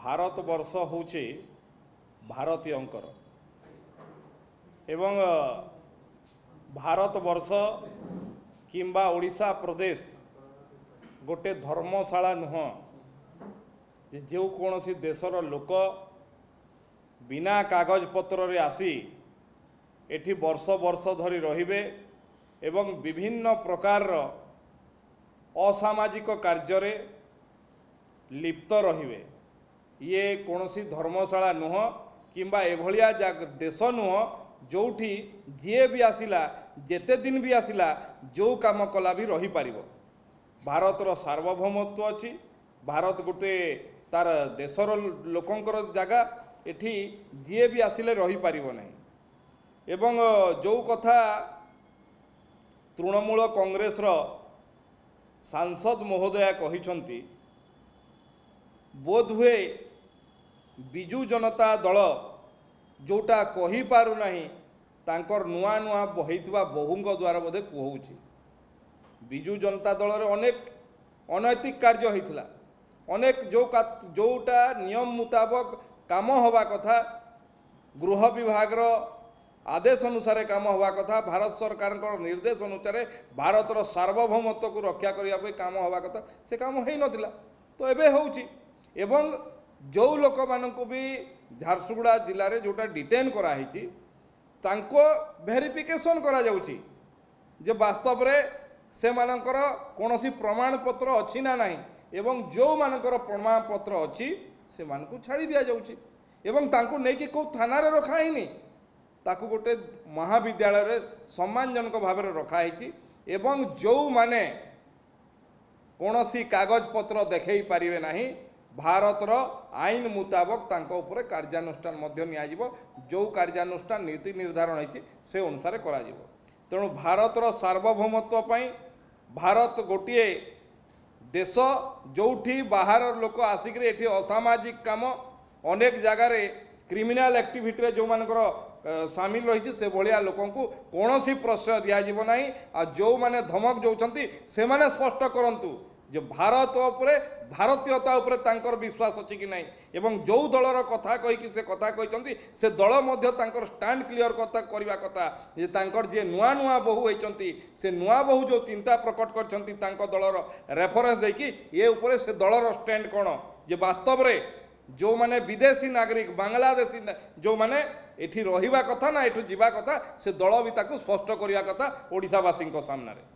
भारतवर्ष होचे भारतीयंकर एवं भारतवर्ष किंबा ओडिशा प्रदेश गोटे धर्मशाला नुह जो कौन सी देशर लोक बिना कागज पत्र रे आसी एठी वर्ष वर्ष धरी रहिबे एवं विभिन्न प्रकार असामाजिक कार्य रे लिप्त रहिबे। ये कौन सी धर्मशाला नुह किंबा एभलिया देश नुह जोठी जी भी आसिला जेते दिन भी आसिला जो काम कला भी रही पारिबो। भारतर सार्वभौमत्व अच्छी, भारत गोटे तार देशर लोकंकर जगह एठी जी भी आसिले रही पारिबो नहीं। एवं जो कथा तृणमूल कांग्रेस रो सांसद महोदया कहिसंती बोध हुए बिजु जनता दल जोटा कही पारु नहीं तांकर नुआ नुआ बहितवा बहुंग द्वारा बोधे कहूची। बिजु जनता दल रे अनेक अनैतिक कार्य होइथिला, अनेक जोटा नियम मुताबक काम हवा कथा, गृह विभाग रो आदेश अनुसार काम हवा कथा, भारत सरकार निर्देश अनुसार भारतर सार्वभौमत्व को रक्षा करने काम हवा कथा, से काम हो नथिला तो एबे होउची। एवं जो लोक मानक भी झारसुगुड़ा जिले में जोटा डिटेन कराही तांको वेरिफिकेशन करा जाउची जे वास्तव रे से मानकर कौन सी प्रमाण पत्र अच्छी ना नहीं एवं जो मानकर प्रमाण पत्र अच्छी से मानकु छाड़ी दिया जाउची एवं तांको नहीं कि को थाना रे रखा ही नहीं ताकू गोटे महाविद्यालय रे सम्मानजनक भाव में रखाही एवं जो माने कौन सी कागज पत्र देखई पारिबे नहीं भारतर आईन मुताबक तांको उपरे कार्यानुष्ठान मध्य नियाजिबो। जो कार्यानुष्ठान नीति निर्धारण होइछि से अनुसार करा जिवो। तेणु भारतर सार्वभौमत्व पई भारत गोटिए देश जोठी बाहर लोक आसिक एठी असामाजिक काम अनेक जगार क्रिमिनाल एक्टिविटी रे जो मानकर सामिल रही से भाया लोक कौन सी प्रश्रय दिज्व ना आ जो मैंने धमक जोचंती से माने स्पष्ट करंतु जे भारत उपरे भारतीयता उपरे तांकर विश्वास अच्छी कि नहीं एवं जो दलर कथा कही से कथा कहते से दल मध्य तांकर स्टैंड क्लियर कथा करवा कथा जे तांकर जे नुआ नुआ बहु होती से नुआ बहु जो चिंता प्रकट करछंती तांको दलर रेफरेंस देकी ये उपरे से दलर स्टैंड कौन जे वास्तव रे जो माने विदेशी नागरिक बांग्लादेशी जो माने एठी रहिबा कथा ना एठू जीवा कथा से दल भी ताकू स्पष्ट करवा कथा ओडिशावासी सामने।